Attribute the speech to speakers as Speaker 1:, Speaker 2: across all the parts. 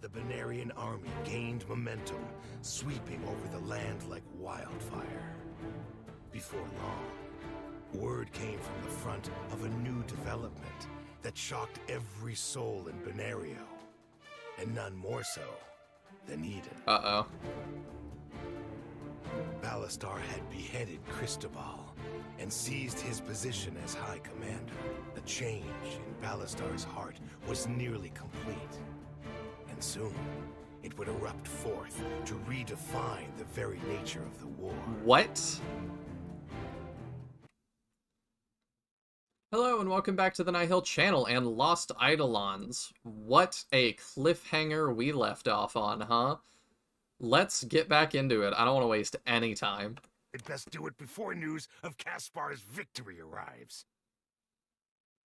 Speaker 1: the Benarian army gained momentum, sweeping over the land like wildfire. Before long, word came from the front of a new development that shocked every soul in Benario, and none more so than Eden.
Speaker 2: Uh-oh.
Speaker 1: Balastar had beheaded Cristobal and seized his position as High Commander. The change in Balastar's heart was nearly complete, and soon it would erupt forth to redefine the very nature of the war.
Speaker 2: What? Hello and welcome back to the Nihil channel and Lost Eidolons. What a cliffhanger we left off on, huh? Let's get back into it. I don't want to waste any time.
Speaker 1: We'd best do it before news of Kaspar's victory arrives.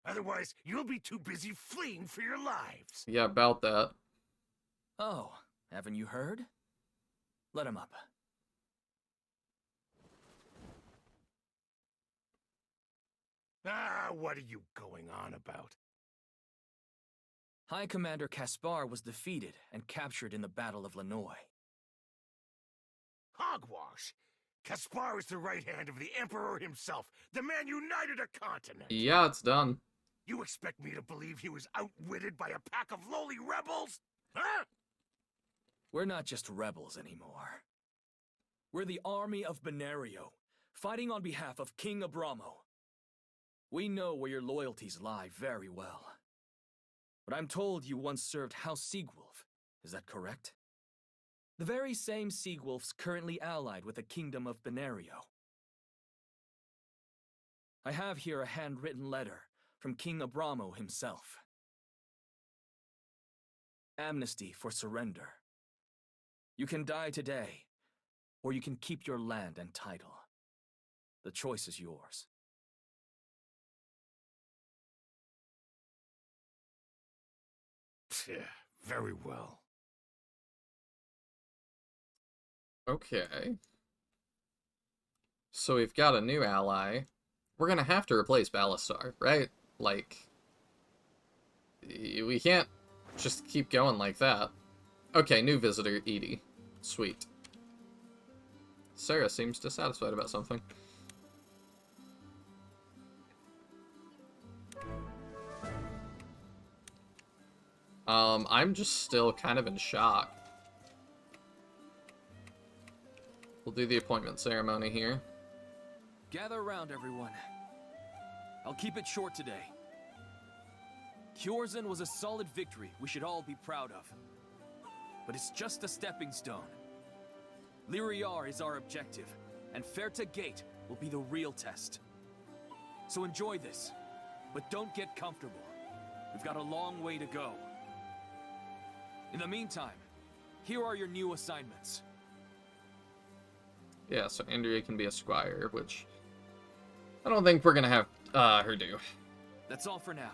Speaker 1: Otherwise, you'll be too busy fleeing for your lives.
Speaker 2: Yeah, about that.
Speaker 3: Oh, haven't you heard? Let him up.
Speaker 1: Ah, what are you going on about?
Speaker 3: High Commander Kaspar was defeated and captured in the Battle of Lanoy.
Speaker 1: Hogwash! Kaspar is the right hand of the Emperor himself, the man united a continent!
Speaker 2: Yeah, it's done.
Speaker 1: You expect me to believe he was outwitted by a pack of lowly rebels? Huh?
Speaker 3: We're not just rebels anymore. We're the army of Benario, fighting on behalf of King Abramo. We know where your loyalties lie very well. But I'm told you once served House Seagwolf. Is that correct? The very same Seagwolfs currently allied with the Kingdom of Benario. I have here a handwritten letter from King Abramo himself. Amnesty for surrender. You can die today, or you can keep your land and title. The choice is yours.
Speaker 1: Yeah, very well.
Speaker 2: Okay. So we've got a new ally. We're gonna have to replace Balastar, right? Like, we can't just keep going like that. Okay, new visitor, Edie. Sweet. Sarah seems dissatisfied about something. I'm just still kind of in shock. We'll do the appointment ceremony here.
Speaker 3: Gather around, everyone. I'll keep it short today. Kjorzin was a solid victory we should all be proud of. But it's just a stepping stone. Lyriar is our objective, and Ferta Gate will be the real test. So enjoy this, but don't get comfortable. We've got a long way to go. In the meantime, here are your new assignments.
Speaker 2: Yeah, so Andrea can be a squire, which I don't think we're gonna have her do.
Speaker 3: That's all for now.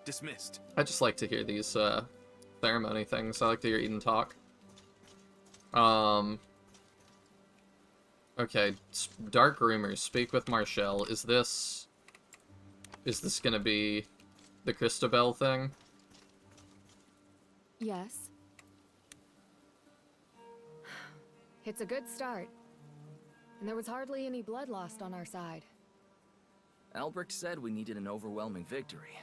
Speaker 3: Dismissed.
Speaker 2: I just like to hear these ceremony things. I like to hear Eden talk. Okay, dark rumors. Speak with Marshall. Is this gonna be the Cristobal thing?
Speaker 4: Yes. It's a good start. And there was hardly any blood lost on our side.
Speaker 3: Albrecht said we needed an overwhelming victory.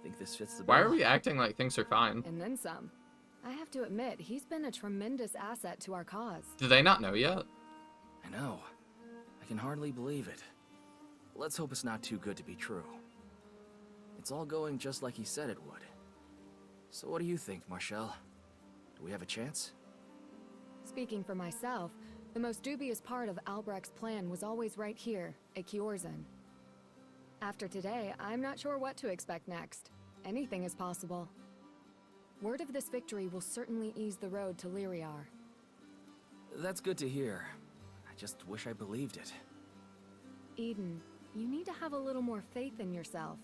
Speaker 3: Think this fits the bill?
Speaker 2: Why are we acting like things are fine?
Speaker 4: And then some. I have to admit, he's been a tremendous asset to our cause.
Speaker 2: Do they not know yet?
Speaker 3: I know. I can hardly believe it. Let's hope it's not too good to be true. It's all going just like he said it would. So what do you think, Marshall? Do we have a chance?
Speaker 4: Speaking for myself, the most dubious part of Albrecht's plan was always right here, at Kjorzin. After today, I'm not sure what to expect next. Anything is possible. Word of this victory will certainly ease the road to Lyriar.
Speaker 3: That's good to hear. I just wish I believed it.
Speaker 4: Eden, you need to have a little more faith in yourself.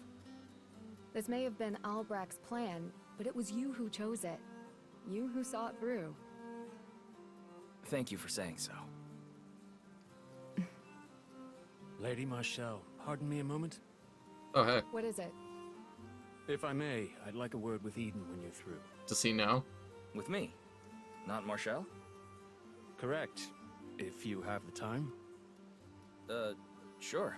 Speaker 4: This may have been Albrecht's plan, but it was you who chose it. You who saw it through.
Speaker 3: Thank you for saying so.
Speaker 5: Lady Marshall, pardon me a moment.
Speaker 2: Oh, hey.
Speaker 4: What is it?
Speaker 5: If I may, I'd like a word with Eden when you're through.
Speaker 2: Does he know?
Speaker 3: With me? Not Marshall?
Speaker 5: Correct. If you have the time.
Speaker 3: Sure.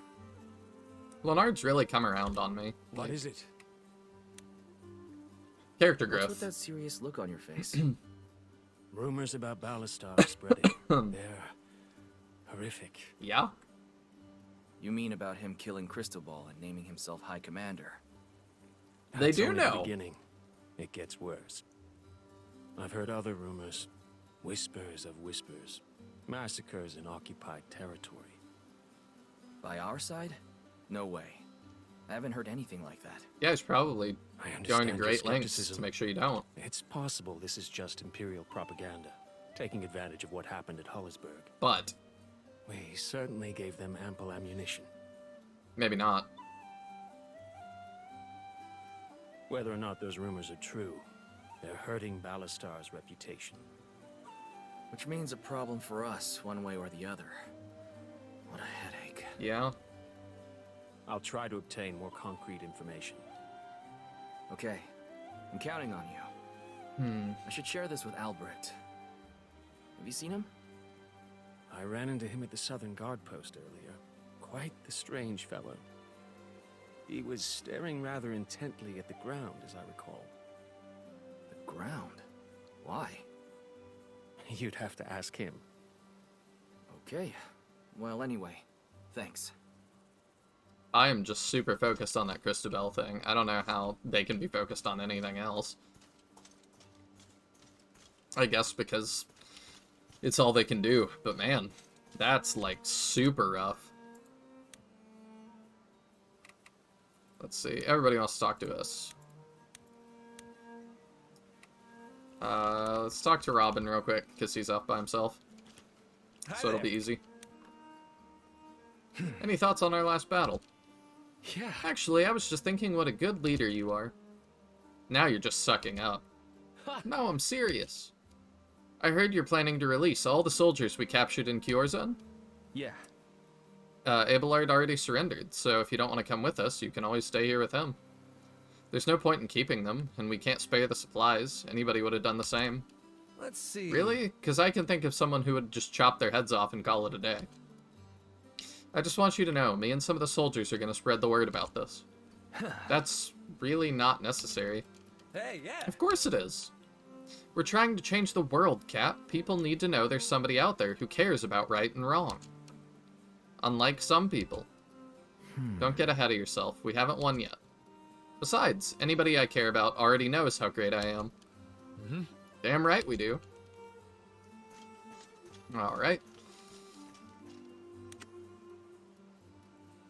Speaker 2: Leonard's really come around on me.
Speaker 5: What is it?
Speaker 2: Character
Speaker 3: What's
Speaker 2: growth.
Speaker 3: with that serious look on your face?
Speaker 5: Rumors about Balastar are spreading. They're horrific.
Speaker 2: Yeah?
Speaker 3: You mean about him killing Cristobal and naming himself High Commander?
Speaker 2: They
Speaker 5: That's
Speaker 2: do
Speaker 5: only the
Speaker 2: know.
Speaker 5: beginning. It gets worse. I've heard other rumors. Whispers of whispers. Massacres in occupied territory.
Speaker 3: By our side? No way. I haven't heard anything like that.
Speaker 2: Yeah, he's probably
Speaker 5: I understand
Speaker 2: going to
Speaker 5: your
Speaker 2: great lengths
Speaker 5: skepticism.
Speaker 2: to make sure you don't.
Speaker 5: It's possible this is just Imperial propaganda, taking advantage of what happened at Hollisburg.
Speaker 2: But
Speaker 5: We certainly gave them ample ammunition.
Speaker 2: maybe not.
Speaker 5: Whether or not those rumors are true, they're hurting Balastar's reputation.
Speaker 3: Which means a problem for us, one way or the other. What a headache.
Speaker 2: Yeah?
Speaker 5: I'll try to obtain more concrete information.
Speaker 3: Okay, I'm counting on you. I should share this with Albrecht. Have you seen him?
Speaker 5: I ran into him at the Southern Guard post earlier. Quite the strange fellow. He was staring rather intently at the ground, as I recall.
Speaker 3: The ground? Why?
Speaker 5: You'd have to ask him.
Speaker 3: Okay. Well, anyway, thanks.
Speaker 2: I am just super focused on that Cristobal thing. I don't know how they can be focused on anything else. I guess because it's all they can do. But man, that's like super rough. Let's see. Everybody wants to talk to us. Let's talk to Robin real quick, because he's off by himself. So it'll be easy. Any thoughts on our last battle?
Speaker 5: Yeah.
Speaker 2: Actually, I was just thinking what a good leader you are. Now you're just sucking up. No, I'm serious. I heard you're planning to release all the soldiers we captured in Kyorzan.
Speaker 5: Yeah.
Speaker 2: Abelard already surrendered, so if you don't want to come with us, you can always stay here with him. There's no point in keeping them, and we can't spare the supplies. Anybody would have done the same.
Speaker 6: Let's see.
Speaker 2: Really? Because I can think of someone who would just chop their heads off and call it a day. I just want you to know, me and some of the soldiers are going to spread the word about this. That's really not necessary.
Speaker 6: Hey, yeah.
Speaker 2: Of course it is. We're trying to change the world, Cap. People need to know there's somebody out there who cares about right and wrong. Unlike some people. Don't get ahead of yourself. We haven't won yet. Besides, anybody I care about already knows how great I am. Damn right we do. Alright.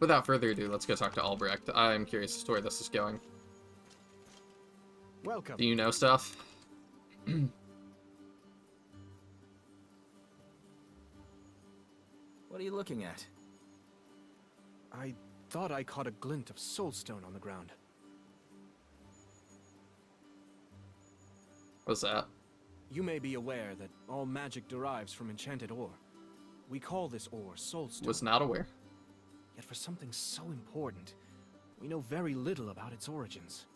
Speaker 2: Without further ado, let's go talk to Albrecht. I'm curious as to where this is going.
Speaker 6: Welcome.
Speaker 2: Do you know stuff?
Speaker 3: What are you looking at?
Speaker 6: I thought I caught a glint of soulstone on the ground.
Speaker 2: What's that?
Speaker 6: You may be aware that all magic derives from enchanted ore. We call this ore soulstone.
Speaker 2: Was not aware.
Speaker 6: Yet for something so important, we know very little about its origins.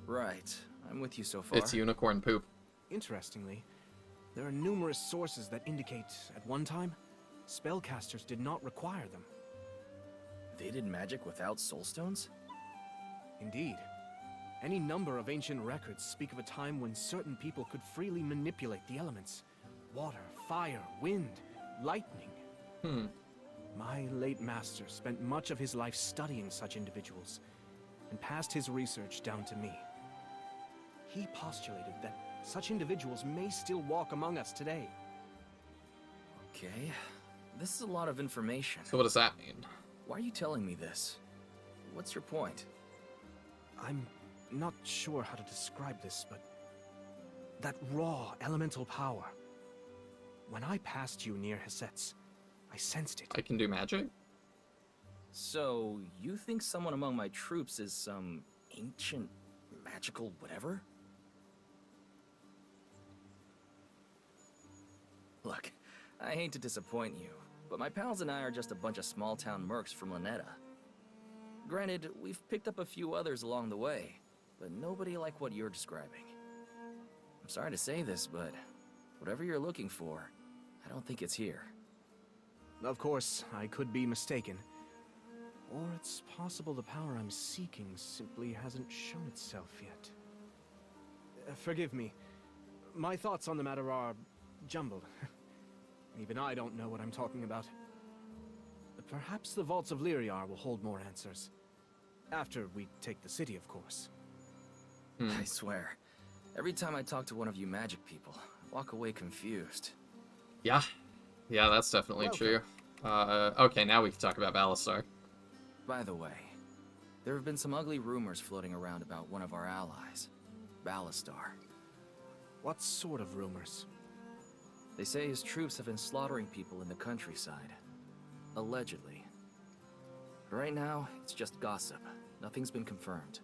Speaker 3: Right, I'm with you so far.
Speaker 2: It's unicorn poop.
Speaker 6: Interestingly, there are numerous sources that indicate, at one time, spellcasters did not require them.
Speaker 3: They did magic without soulstones?
Speaker 6: Indeed. Any number of ancient records speak of a time when certain people could freely manipulate the elements. Water, fire, wind, lightning. My late master spent much of his life studying such individuals, and passed his research down to me. He postulated that such individuals may still walk among us today.
Speaker 3: Okay, this is a lot of information.
Speaker 2: So what does that mean?
Speaker 3: Why are you telling me this? What's your point?
Speaker 6: I'm not sure how to describe this, but that raw elemental power. When I passed you near Hesetz, I sensed it.
Speaker 2: I can do magic?
Speaker 3: So, you think someone among my troops is some ancient, magical whatever? Look, I hate to disappoint you, but my pals and I are just a bunch of small-town mercs from Lanetta. Granted, we've picked up a few others along the way, but nobody like what you're describing. I'm sorry to say this, but whatever you're looking for, I don't think it's here.
Speaker 6: Of course, I could be mistaken. Or it's possible the power I'm seeking simply hasn't shown itself yet. Forgive me. My thoughts on the matter are jumbled. Even I don't know what I'm talking about. Perhaps the vaults of Lyriar will hold more answers. After we take the city, of course.
Speaker 3: I swear, every time I talk to one of you magic people, I walk away confused.
Speaker 2: Yeah. Yeah, that's definitely true. Okay, now we can talk about Balastar.
Speaker 3: By the way, there have been some ugly rumors floating around about one of our allies, Balastar.
Speaker 6: What sort of rumors?
Speaker 3: They say his troops have been slaughtering people in the countryside. Allegedly. Right now, it's just gossip. Nothing's been confirmed.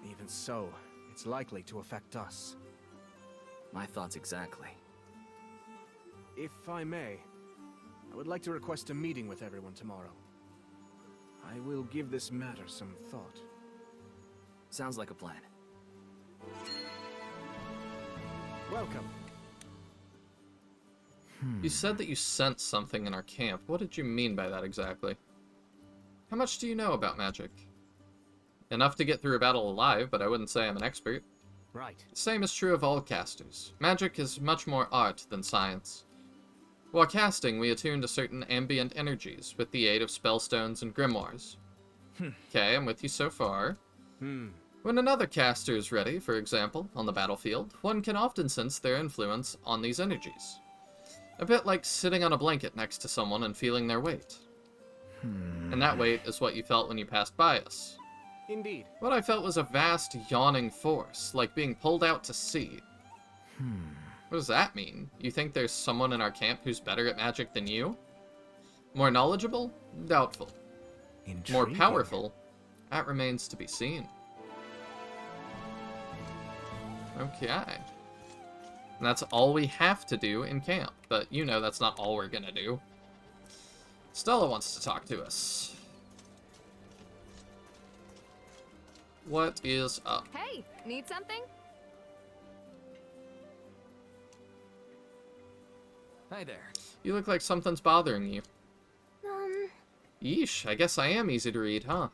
Speaker 6: Even so, it's likely to affect us.
Speaker 3: My thoughts exactly.
Speaker 6: If I may, I would like to request a meeting with everyone tomorrow. I will give this matter some thought.
Speaker 3: Sounds like a plan.
Speaker 6: Welcome.
Speaker 2: You said that you sensed something in our camp. What did you mean by that exactly? How much do you know about magic? Enough to get through a battle alive, but I wouldn't say I'm an expert.
Speaker 6: Right.
Speaker 2: The same is true of all casters. Magic is much more art than science. While casting, we attune to certain ambient energies with the aid of spellstones and grimoires. Okay, I'm with you so far. When another caster is ready, for example, on the battlefield, one can often sense their influence on these energies. A bit like sitting on a blanket next to someone and feeling their weight. And that weight is what you felt when you passed by us.
Speaker 6: Indeed.
Speaker 2: What I felt was a vast, yawning force, like being pulled out to sea. What does that mean? You think there's someone in our camp who's better at magic than you? More knowledgeable? Doubtful. More
Speaker 6: Intriguing.
Speaker 2: powerful? That remains to be seen. Okay. And that's all we have to do in camp, but you know that's not all we're gonna do. Stella wants to talk to us. What is up?
Speaker 4: Hey, need something?
Speaker 3: Hi there.
Speaker 2: You look like something's bothering you. Yeesh, I guess I am easy to read, huh?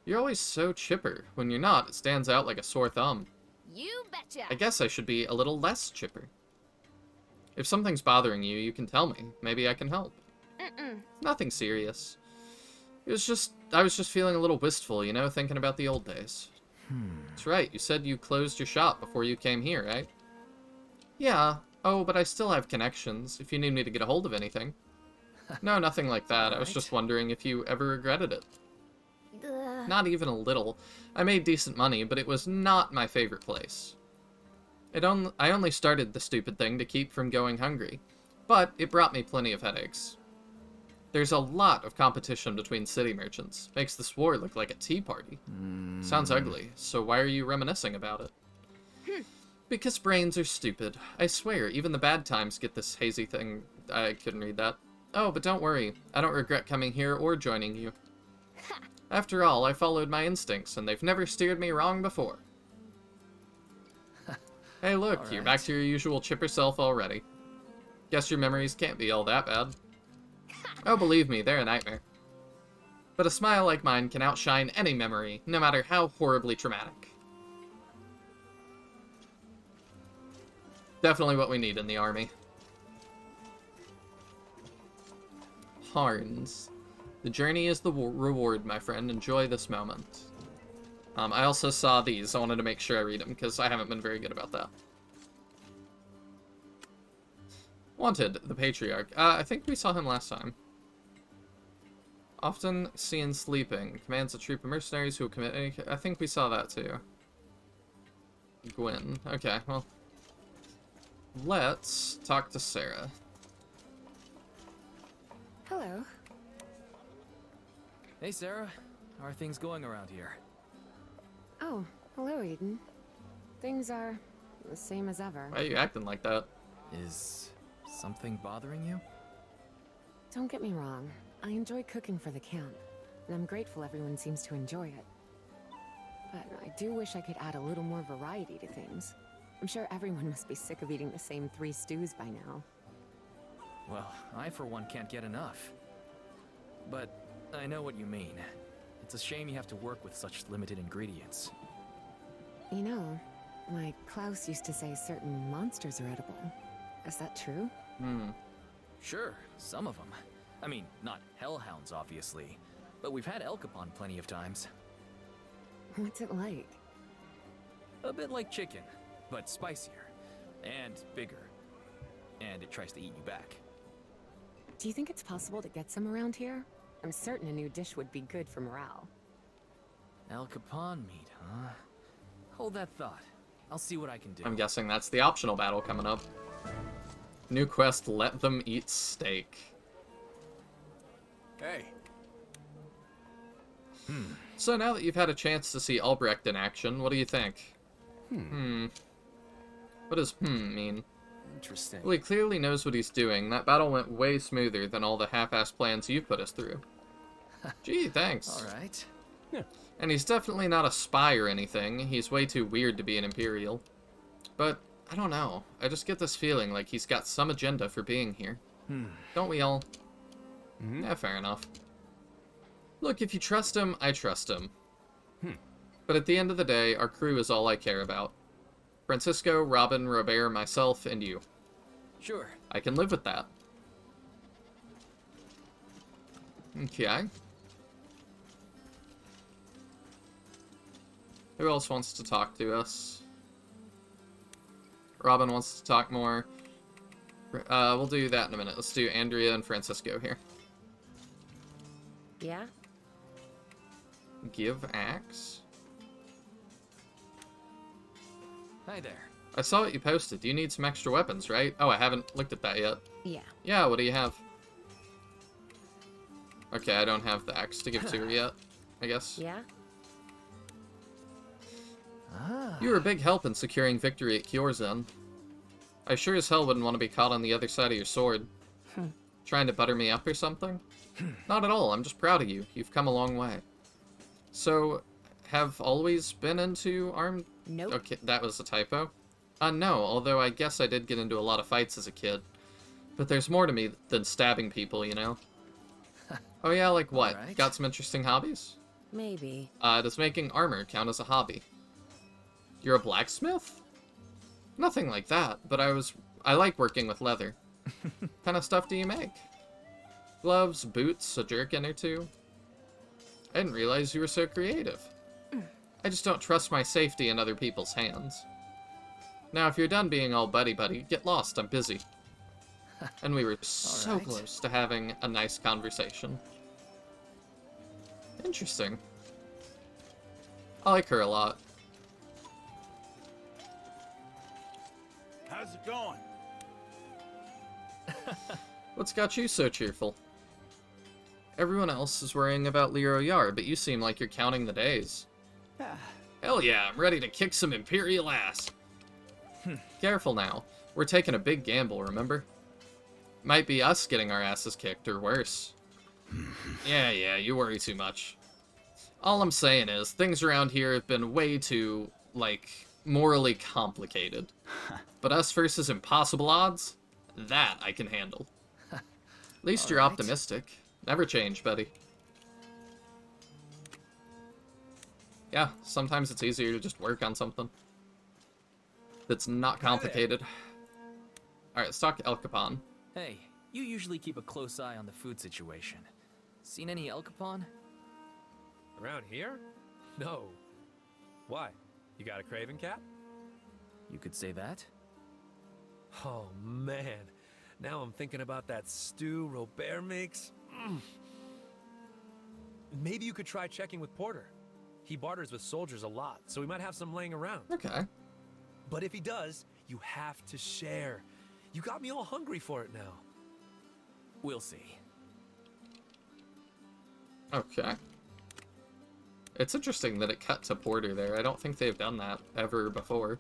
Speaker 2: You're always so chipper. When you're not, it stands out like a sore thumb.
Speaker 4: You betcha.
Speaker 2: I guess I should be a little less chipper. If something's bothering you, you can tell me. Maybe I can help. Nothing serious. I was just feeling a little wistful, you know, thinking about the old days. That's right, you said you closed your shop before you came here, right? Yeah. Oh, but I still have connections, if you need me to get a hold of anything. No, nothing like that. I was just wondering if you ever regretted it. Not even a little. I made decent money, but it was not my favorite place. I only started the stupid thing to keep from going hungry, but it brought me plenty of headaches. There's a lot of competition between city merchants. Makes this war look like a tea party. Sounds ugly, so why are you reminiscing about it? Because brains are stupid. I swear, even the bad times get this hazy thing. I couldn't read that. Oh, but don't worry. I don't regret coming here or joining you. After all, I followed my instincts, and they've never steered me wrong before. Hey, look, you're back to your usual chipper self already. Guess your memories can't be all that bad. Oh, believe me, they're a nightmare. But a smile like mine can outshine any memory, no matter how horribly traumatic. Definitely what we need in the army. Harns. The journey is the reward, my friend. Enjoy this moment. I also saw these. I wanted to make sure I read them, because I haven't been very good about that. Wanted, the Patriarch. I think we saw him last time. Often seen sleeping. Commands a troop of mercenaries who commit any... I think we saw that too. Gwyn. Okay, well. Let's talk to Sarah.
Speaker 4: Hello.
Speaker 3: Hey, Sarah. How are things going around here?
Speaker 4: Oh, hello, Eden. Things are the same as ever.
Speaker 2: Why are you acting like that?
Speaker 3: Is something bothering you?
Speaker 4: Don't get me wrong. I enjoy cooking for the camp, and I'm grateful everyone seems to enjoy it.
Speaker 7: but I do wish I could add a little more variety to things. I'm sure everyone must be sick of eating the same 3 stews by now.
Speaker 3: Well, I for one can't get enough. But I know what you mean. It's a shame you have to work with such limited ingredients.
Speaker 7: You know, my Klaus used to say certain monsters are edible. Is that true?
Speaker 3: Sure, some of them. I mean, not hellhounds, obviously. But we've had Elkapon plenty of times.
Speaker 7: What's it like?
Speaker 3: A bit like chicken, but spicier. And bigger. And it tries to eat you back.
Speaker 7: Do you think it's possible to get some around here? I'm certain a new dish would be good for morale.
Speaker 3: Elkapon meat, huh? Hold that thought. I'll see what I can do.
Speaker 2: I'm guessing that's the optional battle coming up. New quest, let them eat steak.
Speaker 6: Hey.
Speaker 2: So now that you've had a chance to see Albrecht in action, what do you think? What does mean?
Speaker 5: Interesting.
Speaker 2: Well, he clearly knows what he's doing. That battle went way smoother than all the half-assed plans you put us through. Gee, thanks.
Speaker 3: Alright.
Speaker 2: And he's definitely not a spy or anything. He's way too weird to be an Imperial. But, I don't know. I just get this feeling like he's got some agenda for being here. Don't we all? Yeah, fair enough. Look, if you trust him, I trust him. But at the end of the day, our crew is all I care about. Francisco, Robin, Robert, myself, and you.
Speaker 3: Sure.
Speaker 2: I can live with that. Okay. Who else wants to talk to us? Robin wants to talk more. We'll do that in a minute. Let's do Andrea and Francisco here.
Speaker 7: Yeah?
Speaker 2: Give axe.
Speaker 3: Hi there.
Speaker 2: I saw what you posted. You need some extra weapons, right? Oh, I haven't looked at that yet.
Speaker 7: Yeah.
Speaker 2: Yeah, what do you have? Okay, I don't have the axe to give to her yet, I guess.
Speaker 7: Yeah?
Speaker 2: You were a big help in securing victory at Kyorzan. I sure as hell wouldn't want to be caught on the other side of your sword. Trying to butter me up or something? Not at all, I'm just proud of you. You've come a long way. So, have always been into armed...
Speaker 7: Nope.
Speaker 2: Okay, that was a typo. No, although I guess I did get into a lot of fights as a kid. But there's more to me than stabbing people, you know? Oh yeah, like what?
Speaker 3: Alright.
Speaker 2: Got some interesting hobbies?
Speaker 7: Maybe.
Speaker 2: Does making armor count as a hobby? You're a blacksmith? Nothing like that, but I like working with leather. Kind of stuff do you make? Gloves, boots, a jerkin or two? I didn't realize you were so creative. I just don't trust my safety in other people's hands. Now, if you're done being all buddy-buddy, get lost, I'm busy. And we were so
Speaker 3: Alright.
Speaker 2: close to having a nice conversation. Interesting. I like her a lot.
Speaker 1: How's it going?
Speaker 2: What's got you so cheerful? Everyone else is worrying about Leroy Yar, but you seem like you're counting the days. Hell yeah, I'm ready to kick some Imperial ass. Careful now. We're taking a big gamble, remember? Might be us getting our asses kicked, or worse. Yeah, you worry too much. All I'm saying is, things around here have been way too, like, morally complicated. But us versus impossible odds? That I can handle. At least you're
Speaker 3: Alright.
Speaker 2: optimistic. Never change, buddy. Yeah, sometimes it's easier to just work on something that's not complicated. Alright, let's talk Elkapon.
Speaker 3: Hey, you usually keep a close eye on the food situation. Seen any Elkapon?
Speaker 8: Around here? No. Why? You got a craving, cat?
Speaker 3: You could say that.
Speaker 8: Oh, man. Now I'm thinking about that stew Robert makes. Maybe you could try checking with Porter. He barters with soldiers a lot, so we might have some laying around.
Speaker 2: Okay.
Speaker 8: But if he does, you have to share. You got me all hungry for it now.
Speaker 3: We'll see.
Speaker 2: Okay. It's interesting that it cut to Porter there. I don't think they've done that ever before.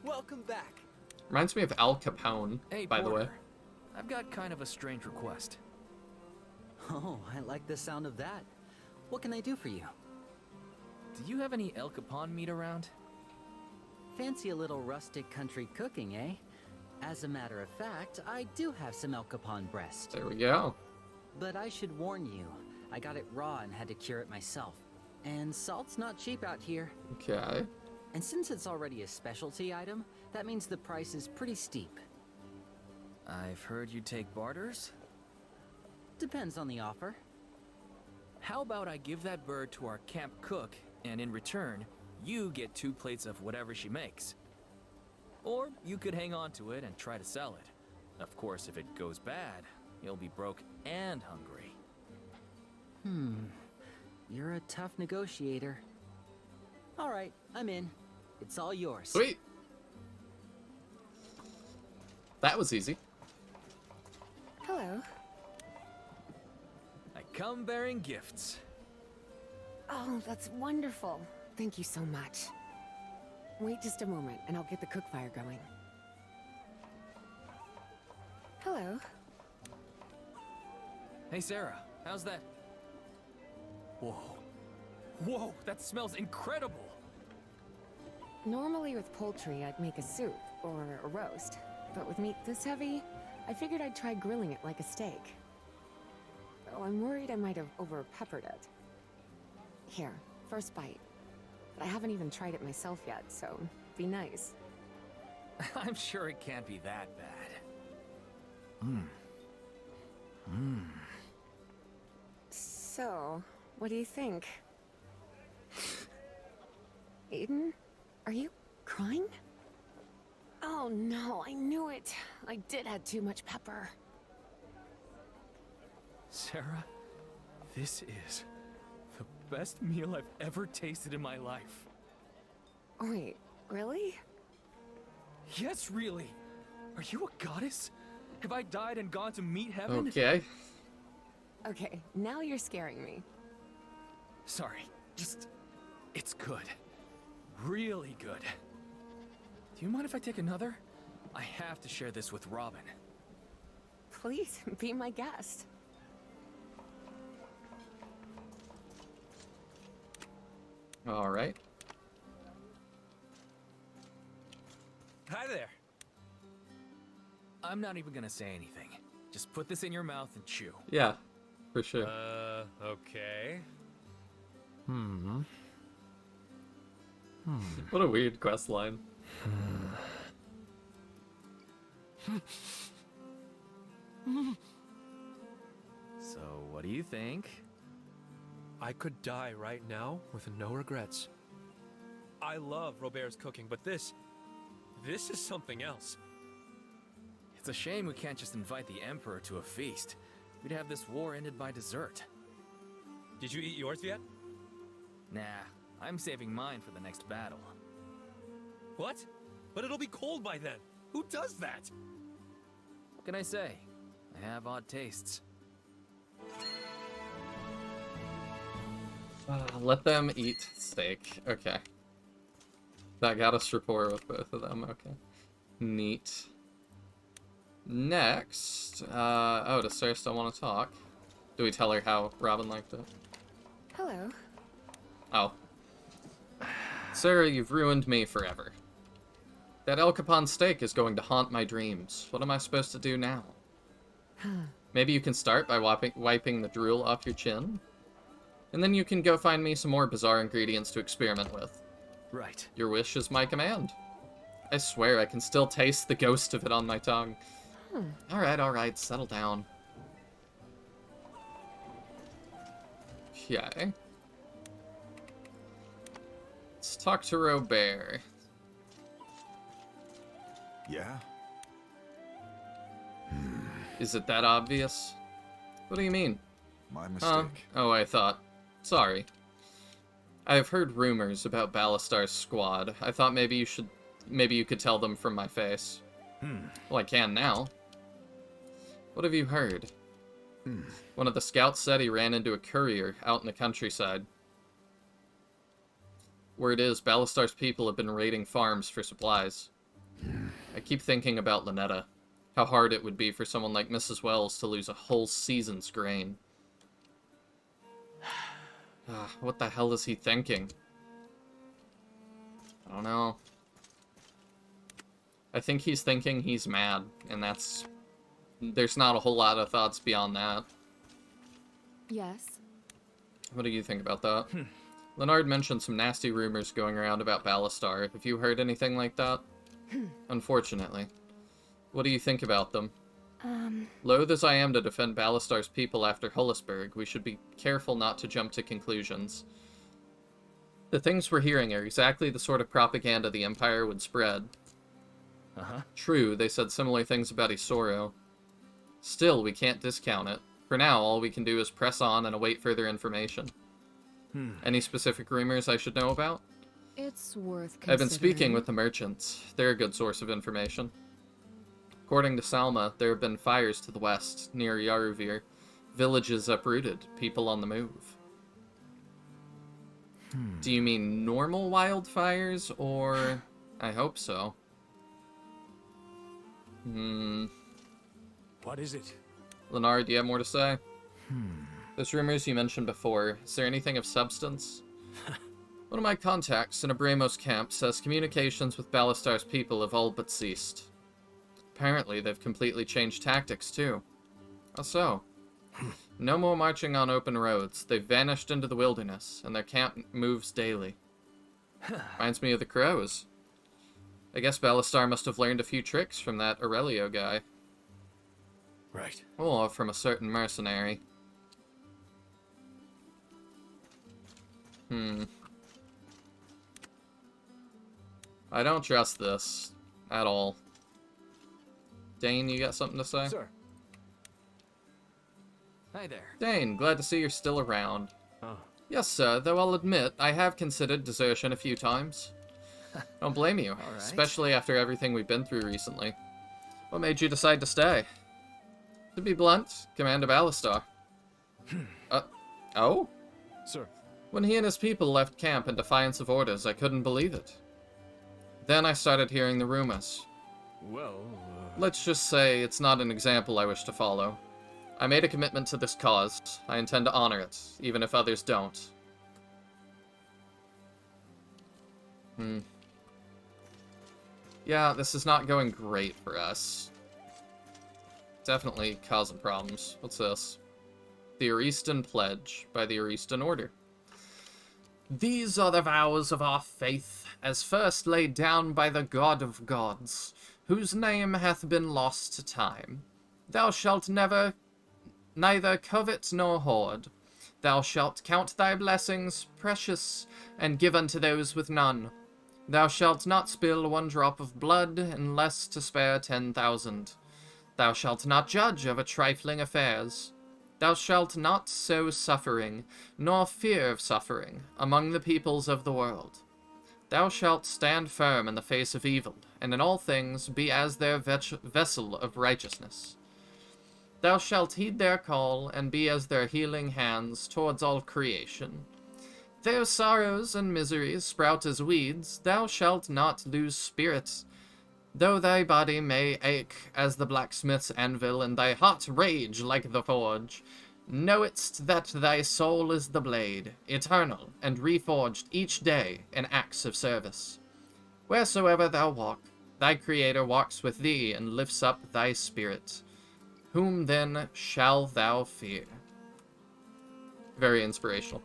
Speaker 6: Welcome back.
Speaker 2: Reminds me of Al Capone,
Speaker 3: Hey,
Speaker 2: by the way.
Speaker 3: Porter. I've got kind of a strange request.
Speaker 9: Oh, I like the sound of that. What can I do for you?
Speaker 3: do you have any El Capon meat around?
Speaker 9: Fancy a little rustic country cooking, eh? As a matter of fact, I do have some El Capon breast.
Speaker 2: There we go.
Speaker 9: But I should warn you, I got it raw and had to cure it myself. And salt's not cheap out here.
Speaker 2: Okay.
Speaker 9: And since it's already a specialty item, that means the price is pretty steep.
Speaker 3: I've heard you take barters?
Speaker 9: Depends on the offer.
Speaker 3: How about I give that bird to our camp cook, and in return, you get 2 plates of whatever she makes. Or you could hang on to it and try to sell it. Of course, if it goes bad, you'll be broke and hungry.
Speaker 9: You're a tough negotiator. All right, I'm in. It's all yours.
Speaker 2: Sweet. That was easy.
Speaker 4: Hello.
Speaker 3: I come bearing gifts.
Speaker 7: Oh, that's wonderful. Thank you so much. Wait just a moment, and I'll get the cook fire going.
Speaker 4: Hello.
Speaker 3: Hey, Sarah, how's that? Whoa. Whoa, that smells incredible!
Speaker 7: Normally with poultry, I'd make a soup or a roast. But with meat this heavy, I figured I'd try grilling it like a steak. Though I'm worried I might have over-peppered it. Here, first bite. But I haven't even tried it myself yet, so be nice.
Speaker 3: I'm sure it can't be that bad.
Speaker 7: So, what do you think? Aiden? Are you crying? Oh no, I knew it. I did add too much pepper.
Speaker 3: Sarah, this is the best meal I've ever tasted in my life.
Speaker 7: Wait, really?
Speaker 3: Yes, really. Are you a goddess? Have I died and gone to meet heaven?
Speaker 2: Okay.
Speaker 7: Okay, now you're scaring me.
Speaker 3: Sorry, just... it's good. Really good. Do you mind if I take another? I have to share this with Robin.
Speaker 7: Please, be my guest.
Speaker 2: All right.
Speaker 3: Hi there. I'm not even gonna say anything. Just put this in your mouth and chew.
Speaker 2: Yeah, for sure.
Speaker 8: Okay.
Speaker 2: What a weird quest line.
Speaker 3: So, what do you think?
Speaker 8: I could die right now with no regrets. I love Robert's cooking, but this is something else.
Speaker 3: It's a shame we can't just invite the Emperor to a feast. We'd have this war ended by dessert.
Speaker 8: Did you eat yours yet?
Speaker 3: Nah, I'm saving mine for the next battle.
Speaker 8: What? But it'll be cold by then. Who does that?
Speaker 3: What can I say? I have odd tastes.
Speaker 2: Let them eat steak. Okay. That got us rapport with both of them. Okay. Neat. Next, oh, does Sarah still want to talk? Do we tell her how Robin liked it?
Speaker 4: Hello.
Speaker 2: Oh. Sarah, you've ruined me forever. That El Capon steak is going to haunt my dreams. What am I supposed to do now? Maybe you can start by wiping the drool off your chin? And then you can go find me some more bizarre ingredients to experiment with.
Speaker 3: Right.
Speaker 2: Your wish is my command. I swear I can still taste the ghost of it on my tongue. Alright, settle down. Okay. Let's talk to Robert.
Speaker 1: Yeah?
Speaker 2: Is it that obvious? What do you mean?
Speaker 1: My mistake.
Speaker 2: Oh, I thought. Sorry. I have heard rumors about Balastar's squad. I thought maybe you could tell them from my face. Well, I can now. What have you heard? One of the scouts said he ran into a courier out in the countryside. Word is, Balastar's people have been raiding farms for supplies. I keep thinking about Lynetta. How hard it would be for someone like Mrs. Wells to lose a whole season's grain. What the hell is he thinking? don't know. I think he's thinking he's mad, and that's... There's not a whole lot of thoughts beyond that.
Speaker 4: Yes.
Speaker 2: What do you think about that? Leonard mentioned some nasty rumors going around about Balastar. Have you heard anything like that? Unfortunately. What do you think about them? Loath as I am to defend Balastar's people after Hullisburg, we should be careful not to jump to conclusions. The things we're hearing are exactly the sort of propaganda the Empire would spread. True, they said similar things about Isoro. Still, we can't discount it. For now, all we can do is press on and await further information. Any specific rumors I should know about?
Speaker 4: It's worth considering.
Speaker 2: I've been speaking with the merchants. They're a good source of information. According to Salma, there have been fires to the west, near Yaruvir. Villages uprooted, people on the move. Do you mean normal wildfires, or... I hope so.
Speaker 5: What is it?
Speaker 2: Leonard, do you have more to say? Those rumors you mentioned before, is there anything of substance? One of my contacts in Abramo's camp says communications with Balastar's people have all but ceased. Apparently, they've completely changed tactics, too. How so? No more marching on open roads. They've vanished into the wilderness, and their camp moves daily. Reminds me of the crows. I guess Balastar must have learned a few tricks from that Aurelio guy.
Speaker 5: Right.
Speaker 2: Or from a certain mercenary. I don't trust this. At all. Dane, you got something to say?
Speaker 3: Sir. Hi there.
Speaker 2: Dane, glad to see you're still around.
Speaker 5: Oh.
Speaker 2: Yes, sir, though I'll admit, I have considered desertion a few times. Don't blame you,
Speaker 3: right.
Speaker 2: especially after everything we've been through recently. What made you decide to stay? To be blunt, Commander Balastar. Oh?
Speaker 5: Sir.
Speaker 2: When he and his people left camp in defiance of orders, I couldn't believe it. Then I started hearing the rumors.
Speaker 5: Well,
Speaker 2: Let's just say it's not an example I wish to follow. I made a commitment to this cause. I intend to honor it, even if others don't. Yeah, this is not going great for us. Definitely causing problems. What's this? The Aristan Pledge by the Aristan Order. These are the vows of our faith, as first laid down by the God of Gods, whose name hath been lost to time. Thou shalt neither covet nor hoard. Thou shalt count thy blessings precious, and give unto those with none. Thou shalt not spill one drop of blood, unless to spare 10,000. Thou shalt not judge over trifling affairs. Thou shalt not sow suffering, nor fear of suffering, among the peoples of the world. Thou shalt stand firm in the face of evil, and in all things be as their vessel of righteousness. Thou shalt heed their call, and be as their healing hands towards all creation. Their sorrows and miseries sprout as weeds, thou shalt not lose spirit. Though thy body may ache as the blacksmith's anvil, and thy heart rage like the forge, knowest that thy soul is the blade, eternal, and reforged each day in acts of service. Wheresoever thou walk, thy Creator walks with thee, and lifts up thy spirit. Whom then shall thou fear? Very inspirational.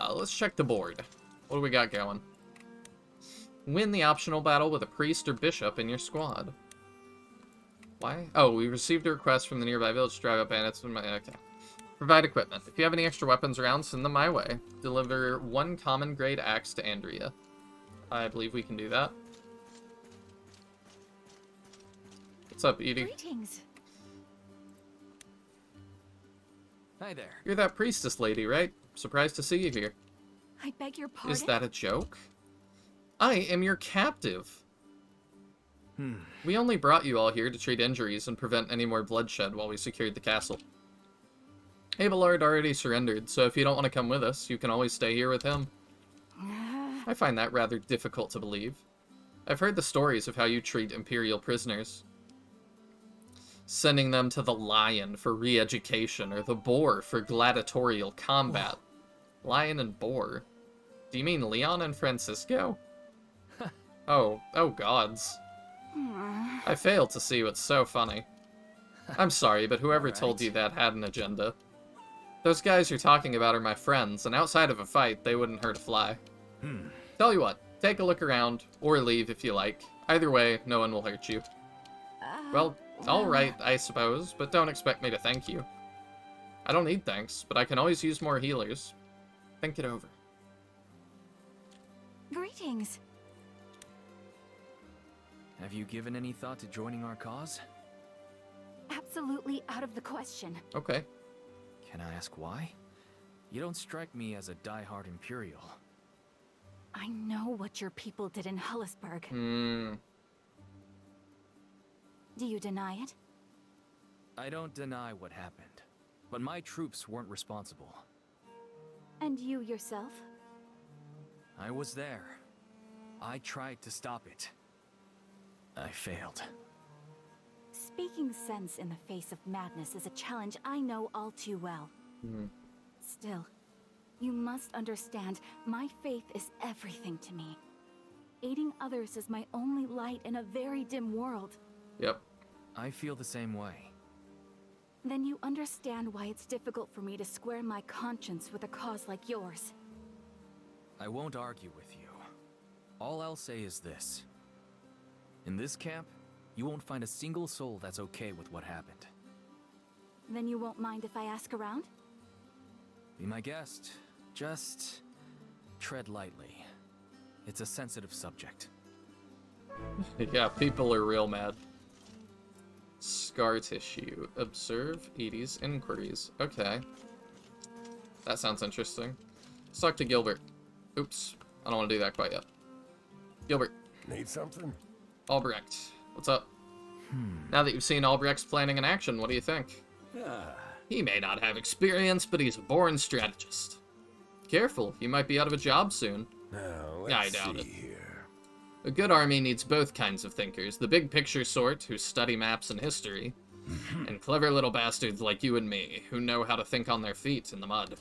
Speaker 2: Let's check the board. What do we got going? Win the optional battle with a priest or bishop in your squad. Why? Oh, we received a request from the nearby village to drive up bandits. Okay. Provide equipment. If you have any extra weapons around, send them my way. Deliver 1 common grade axe to Andrea. I believe we can do that. What's up, Edie?
Speaker 10: Greetings.
Speaker 3: Hi there.
Speaker 2: You're that priestess lady, right? Surprised to see you here.
Speaker 10: I beg your pardon?
Speaker 2: Is that a joke? I am your captive. We only brought you all here to treat injuries and prevent any more bloodshed while we secured the castle. Abelard already surrendered, so if you don't want to come with us, you can always stay here with him. I find that rather difficult to believe. I've heard the stories of how you treat Imperial prisoners. Sending them to the lion for re-education, or the boar for gladiatorial combat. Lion and boar. Do you mean Leon and Francisco? Oh gods. I fail to see what's so funny. I'm sorry, but whoever told you that had an agenda. Those guys you're talking about are my friends, and outside of a fight, they wouldn't hurt a fly. Tell you what, take a look around, or leave if you like. Either way, no one will hurt you. Well, alright, I suppose, but don't expect me to thank you. I don't need thanks, but I can always use more healers. Think it over.
Speaker 10: Greetings.
Speaker 3: Have you given any thought to joining our cause?
Speaker 10: Absolutely out of the question.
Speaker 2: Okay.
Speaker 3: Can I ask why? You don't strike me as a die-hard Imperial.
Speaker 10: I know what your people did in Hullisburg. Do you deny it?
Speaker 3: I don't deny what happened, but my troops weren't responsible.
Speaker 10: And you yourself?
Speaker 3: I was there. I tried to stop it. I failed.
Speaker 10: Speaking sense in the face of madness is a challenge I know all too well. Still, you must understand, my faith is everything to me. Aiding others is my only light in a very dim world.
Speaker 2: Yep.
Speaker 3: I feel the same way.
Speaker 10: Then you understand why it's difficult for me to square my conscience with a cause like yours.
Speaker 3: I won't argue with you. All I'll say is this. In this camp, you won't find a single soul that's okay with what happened.
Speaker 10: Then you won't mind if I ask around?
Speaker 3: Be my guest. Just tread lightly. It's a sensitive subject.
Speaker 2: Yeah, people are real mad. Scar tissue. Observe Edie's inquiries. Okay. That sounds interesting. Let's talk to Gilbert. Oops. I don't want to do that quite yet. Gilbert.
Speaker 1: Need something?
Speaker 2: Albrecht. What's up? Now that you've seen Albrecht's planning in action, what do you think? He may not have experience, but he's a born strategist. Careful, he might be out of a job soon.
Speaker 1: Now,
Speaker 2: I
Speaker 1: let's
Speaker 2: doubt
Speaker 1: see
Speaker 2: it.
Speaker 1: here.
Speaker 2: A good army needs both kinds of thinkers. The big picture sort, who study maps and history, and clever little bastards like you and me, who know how to think on their feet in the mud.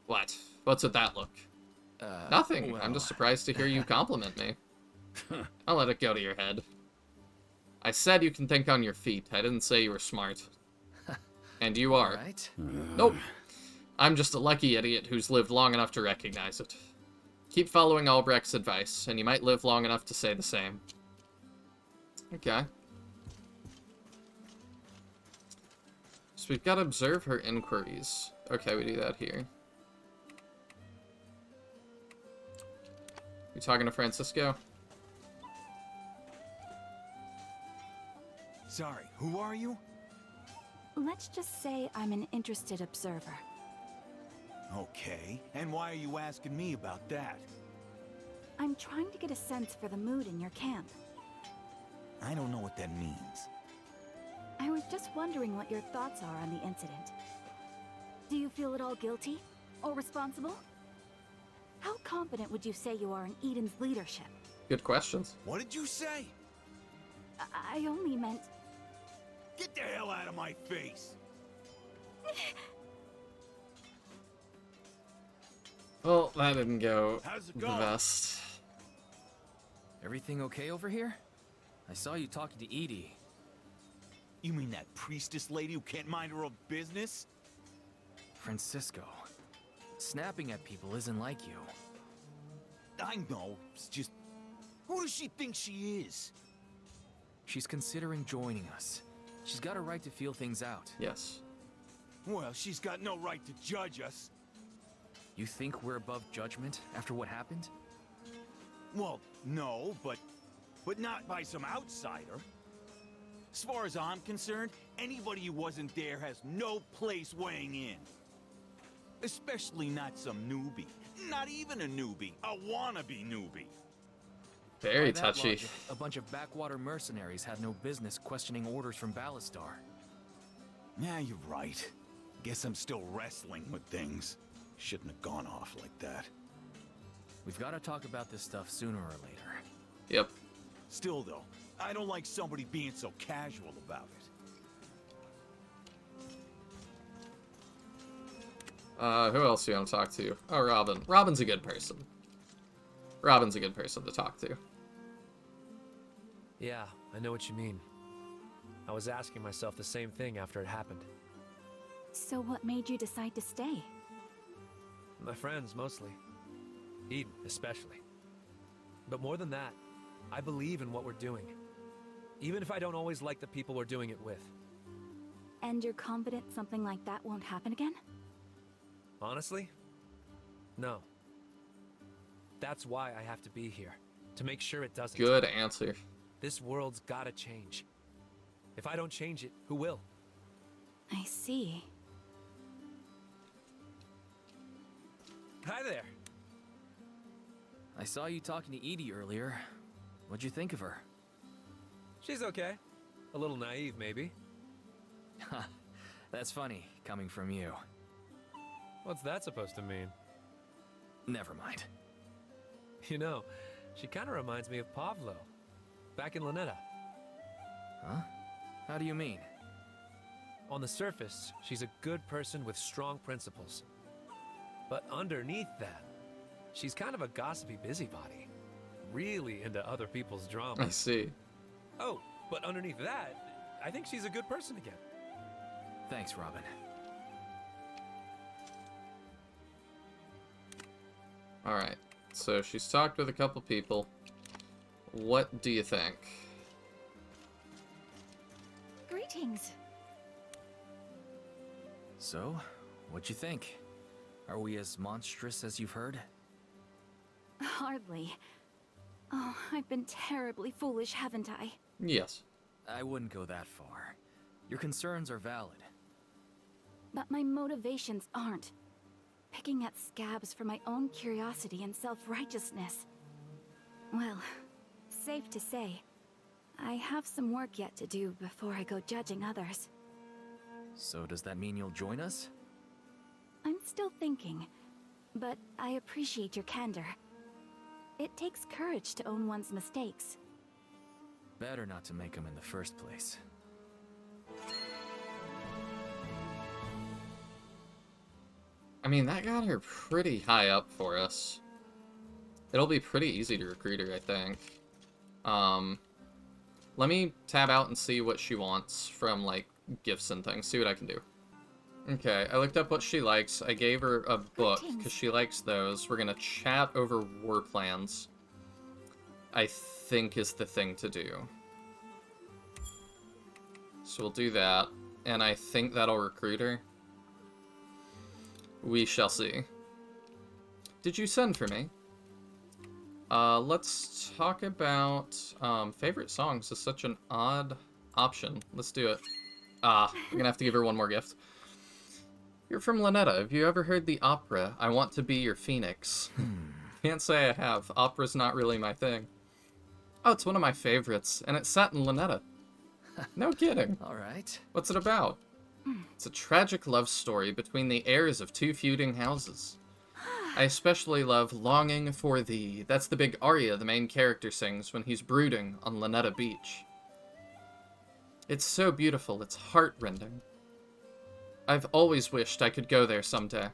Speaker 2: What? What's with that look? Nothing.
Speaker 1: well.
Speaker 2: I'm just surprised to hear you compliment me. I'll let it go to your head. I said you can think on your feet. I didn't say you were smart. And you are.
Speaker 3: Right?
Speaker 2: Nope. I'm just a lucky idiot who's lived long enough to recognize it. Keep following Albrecht's advice, and you might live long enough to say the same. Okay. So we've got to observe her inquiries. Okay, we do that here. You talking to Francisco?
Speaker 11: Sorry, who are you?
Speaker 10: Let's just say I'm an interested observer.
Speaker 11: Okay, and why are you asking me about that?
Speaker 10: I'm trying to get a sense for the mood in your camp.
Speaker 11: I don't know what that means.
Speaker 10: I was just wondering what your thoughts are on the incident. Do you feel at all guilty? Or responsible? How confident would you say you are in Eden's leadership?
Speaker 2: Good questions.
Speaker 11: What did you say?
Speaker 10: I only meant...
Speaker 11: Get the hell out of my face!
Speaker 2: Well, that didn't go
Speaker 11: How's it
Speaker 2: the
Speaker 11: going?
Speaker 2: best.
Speaker 3: Everything okay over here? I saw you talking to Edie.
Speaker 11: You mean that priestess lady who can't mind her own business?
Speaker 3: Francisco. Snapping at people isn't like you.
Speaker 11: I know, it's just... Who does she think she is?
Speaker 3: She's considering joining us. She's got a right to feel things out.
Speaker 2: Yes.
Speaker 11: Well, she's got no right to judge us.
Speaker 3: You think we're above judgment after what happened?
Speaker 11: Well, no, but not by some outsider. As far as I'm concerned, anybody who wasn't there has no place weighing in. Especially not some newbie. Not even a newbie. A wannabe newbie.
Speaker 2: Very
Speaker 3: By that
Speaker 2: touchy.
Speaker 3: logic, a bunch of backwater mercenaries had no business questioning orders from Balastar.
Speaker 11: Yeah, you're right. Guess I'm still wrestling with things. Shouldn't have gone off like that.
Speaker 3: We've got to talk about this stuff sooner or later.
Speaker 2: Yep.
Speaker 11: Still, though, I don't like somebody being so casual about it.
Speaker 2: Who else do you want to talk to? Oh, Robin. Robin's a good person. Robin's a good person to talk to.
Speaker 8: Yeah, I know what you mean. I was asking myself the same thing after it happened.
Speaker 10: So what made you decide to stay?
Speaker 8: My friends, mostly. Eden, especially. But more than that, I believe in what we're doing. Even if I don't always like the people we're doing it with.
Speaker 10: And you're confident something like that won't happen again?
Speaker 8: Honestly? No. That's why I have to be here. To make sure it doesn't.
Speaker 2: Good answer.
Speaker 8: This world's gotta change. If I don't change it, who will?
Speaker 10: I see.
Speaker 8: Hi there.
Speaker 3: I saw you talking to Edie earlier. What'd you think of her?
Speaker 8: She's okay. A little naive, maybe.
Speaker 3: That's funny, coming from you.
Speaker 8: What's that supposed to mean?
Speaker 3: Never mind.
Speaker 8: You know, she kind of reminds me of Pavlo, back in Lanetta.
Speaker 3: Huh? How do you mean?
Speaker 8: On the surface, she's a good person with strong principles. But underneath that, she's kind of a gossipy busybody. Really into other people's drama.
Speaker 2: I see.
Speaker 8: Oh, but underneath that, I think she's a good person again.
Speaker 3: Thanks, Robin.
Speaker 2: Alright, so she's talked with a couple people. What do you think?
Speaker 10: Greetings.
Speaker 3: So, what'd you think? Are we as monstrous as you've heard?
Speaker 10: Hardly. Oh, I've been terribly foolish, haven't I?
Speaker 2: Yes.
Speaker 3: I wouldn't go that far. Your concerns are valid.
Speaker 10: But my motivations aren't. Picking at scabs for my own curiosity and self-righteousness. Well, safe to say, I have some work yet to do before I go judging others.
Speaker 3: So does that mean you'll join us?
Speaker 10: I'm still thinking, but I appreciate your candor. It takes courage to own one's mistakes.
Speaker 3: Better not to make them in the first place.
Speaker 2: I mean, that got her pretty high up for us. It'll be pretty easy to recruit her, I think. Let me tab out and see what she wants from, like, gifts and things. See what I can do. Okay, I looked up what she likes. I gave her a book, because she likes those. We're gonna chat over war plans. I think is the thing to do. So we'll do that, and I think that'll recruit her. We shall see. Did you send for me? Let's talk about favorite songs. Is such an odd option. Let's do it. We're gonna have to give her one more gift. You're from Lanetta. Have you ever heard the opera, I Want to Be Your Phoenix? Can't say I have. Opera's not really my thing. Oh, it's one of my favorites, and it's set in Lanetta. No kidding.
Speaker 3: Alright.
Speaker 2: What's it about? It's a tragic love story between the heirs of two feuding houses. I especially love Longing for Thee. That's the big aria the main character sings when he's brooding on Lanetta Beach. It's so beautiful, it's heart-rending. I've always wished I could go there someday.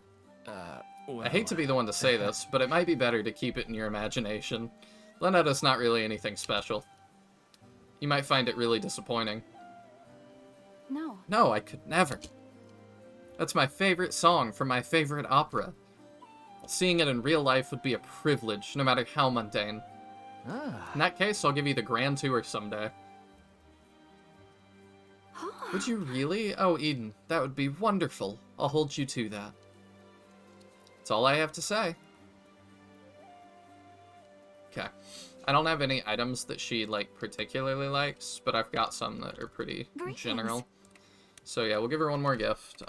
Speaker 3: Well,
Speaker 2: I hate to be the one to say this, but it might be better to keep it in your imagination. Lanetta's not really anything special. You might find it really disappointing.
Speaker 10: No.
Speaker 2: No, I could never. That's my favorite song from my favorite opera. Seeing it in real life would be a privilege, no matter how mundane. In that case, I'll give you the grand tour someday. Would you really? Oh, Eden, that would be wonderful. I'll hold you to that. That's all I have to say. Okay. I don't have any items that she, like, particularly likes, but I've got some that are pretty general. So yeah, we'll give her one more gift.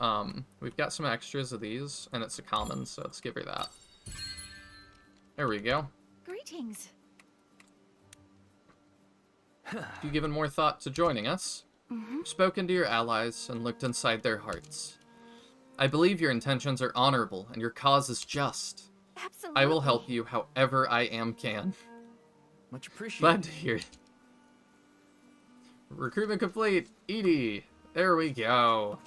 Speaker 2: We've got some extras of these, and it's a common, so let's give her that. There we go.
Speaker 10: Greetings.
Speaker 2: Have you given more thought to joining us? You've spoken to your allies and looked inside their hearts. I believe your intentions are honorable and your cause is just.
Speaker 10: Absolutely.
Speaker 2: I will help you however I can.
Speaker 3: Much appreciated.
Speaker 2: Glad to hear it. Recruitment complete. Edie. There we go.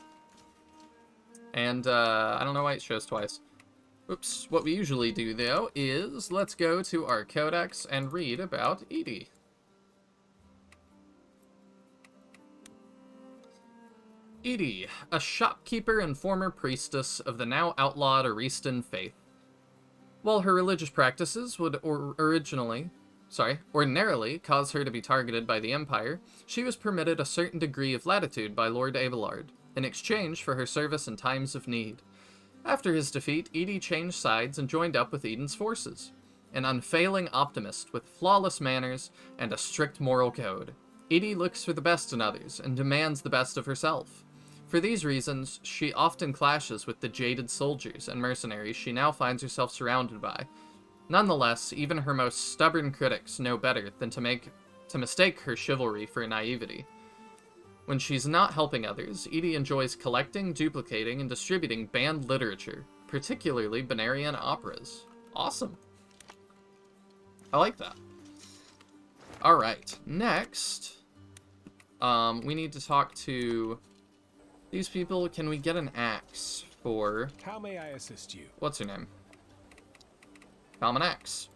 Speaker 2: And, I don't know why it shows twice. Oops. What we usually do, though, is let's go to our codex and read about Edie. Edie, a shopkeeper and former priestess of the now outlawed Aristan faith. While her religious practices would ordinarily cause her to be targeted by the Empire, she was permitted a certain degree of latitude by Lord Abelard, in exchange for her service in times of need. After his defeat, Edie changed sides and joined up with Eden's forces. An unfailing optimist with flawless manners and a strict moral code, Edie looks for the best in others and demands the best of herself. For these reasons, she often clashes with the jaded soldiers and mercenaries she now finds herself surrounded by. Nonetheless, even her most stubborn critics know better than to mistake her chivalry for naivety. When she's not helping others, Edie enjoys collecting, duplicating, and distributing banned literature, particularly Benarian operas. Awesome. I like that. Alright, next, we need to talk to these people. Can we get an axe for...
Speaker 12: How may I assist you?
Speaker 2: What's her name? Common axe.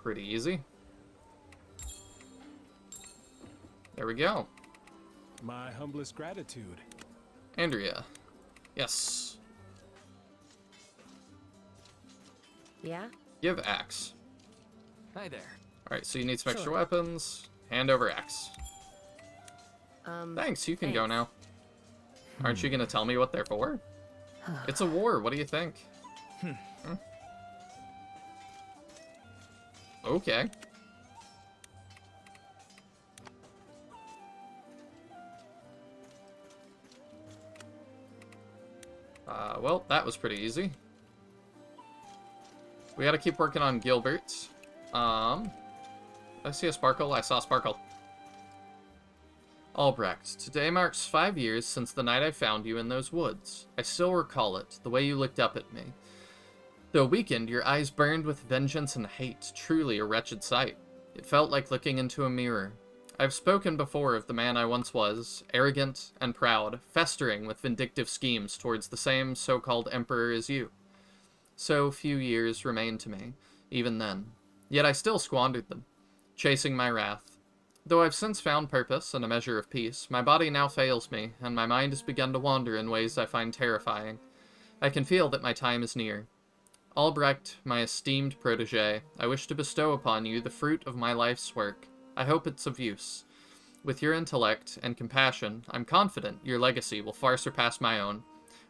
Speaker 2: Pretty easy. There we go.
Speaker 12: My humblest gratitude.
Speaker 2: Andrea. Yes.
Speaker 7: Yeah?
Speaker 2: Give axe.
Speaker 3: Hi there.
Speaker 2: Alright, so you need some extra weapons. Hand over axe. Thanks, you can go now. Aren't you gonna tell me what they're for? It's a war, what do you think? Okay. Well, that was pretty easy. We gotta keep working on Gilbert. Did I see a sparkle? I saw a sparkle. Albrecht, today marks 5 years since the night I found you in those woods. I still recall it, the way you looked up at me. Though weakened, your eyes burned with vengeance and hate, truly a wretched sight. It felt like looking into a mirror. I've spoken before of the man I once was, arrogant and proud, festering with vindictive schemes towards the same so-called emperor as you. So few years remained to me, even then. Yet I still squandered them, chasing my wrath. Though I've since found purpose and a measure of peace, my body now fails me, and my mind has begun to wander in ways I find terrifying. I can feel that my time is near. Albrecht, my esteemed protege, I wish to bestow upon you the fruit of my life's work. I hope it's of use. With your intellect and compassion, I'm confident your legacy will far surpass my own.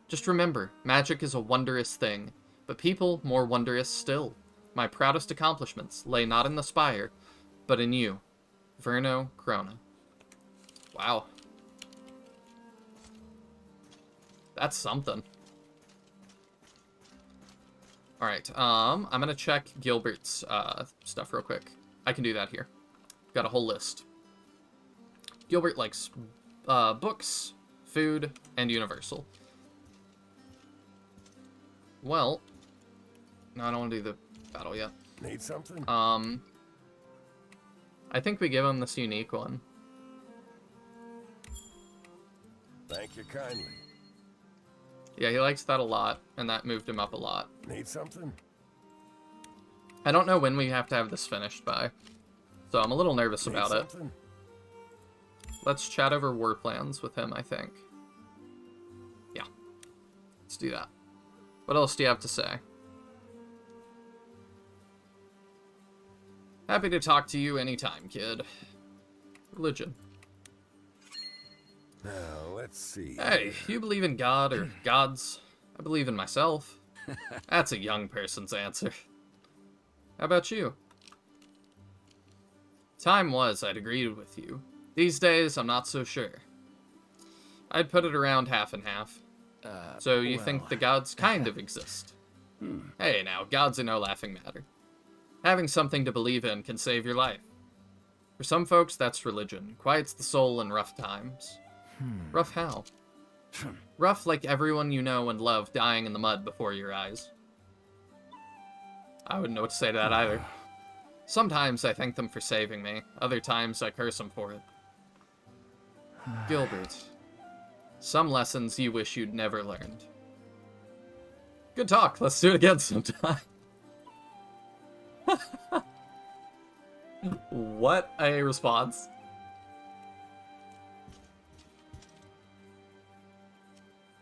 Speaker 2: Just remember, magic is a wondrous thing, but people more wondrous still. My proudest accomplishments lay not in the spire, but in you, Verno Krona. Wow. That's something. Alright, I'm gonna check Gilbert's stuff real quick. I can do that here. Got a whole list. Gilbert likes books, food, and Universal. Well, no, I don't want to do the battle yet.
Speaker 1: Need something?
Speaker 2: I think we give him this unique one.
Speaker 1: Thank you kindly.
Speaker 2: Yeah, he likes that a lot, and that moved him up a lot.
Speaker 1: Need something?
Speaker 2: I don't know when we have to have this finished by, so I'm a little nervous about it. Let's chat over war plans with him, I think. Yeah. Let's do that. What else do you have to say? Happy to talk to you anytime, kid. Religion.
Speaker 1: Now, let's see.
Speaker 2: Hey, you believe in God or gods? I believe in myself. That's a young person's answer. How about you? Time was I'd agreed with you. These days, I'm not so sure. I'd put it around half and half. So you think the gods kind of exist? Hey, now, gods are no laughing matter. Having something to believe in can save your life. For some folks, that's religion. Quiets the soul in rough times. Rough how? Rough like everyone you know and love dying in the mud before your eyes. I wouldn't know what to say to that either. Sometimes I thank them for saving me. Other times I curse them for it. Gilbert. Some lessons you wish you'd never learned. Good talk. Let's do it again sometime. What a response.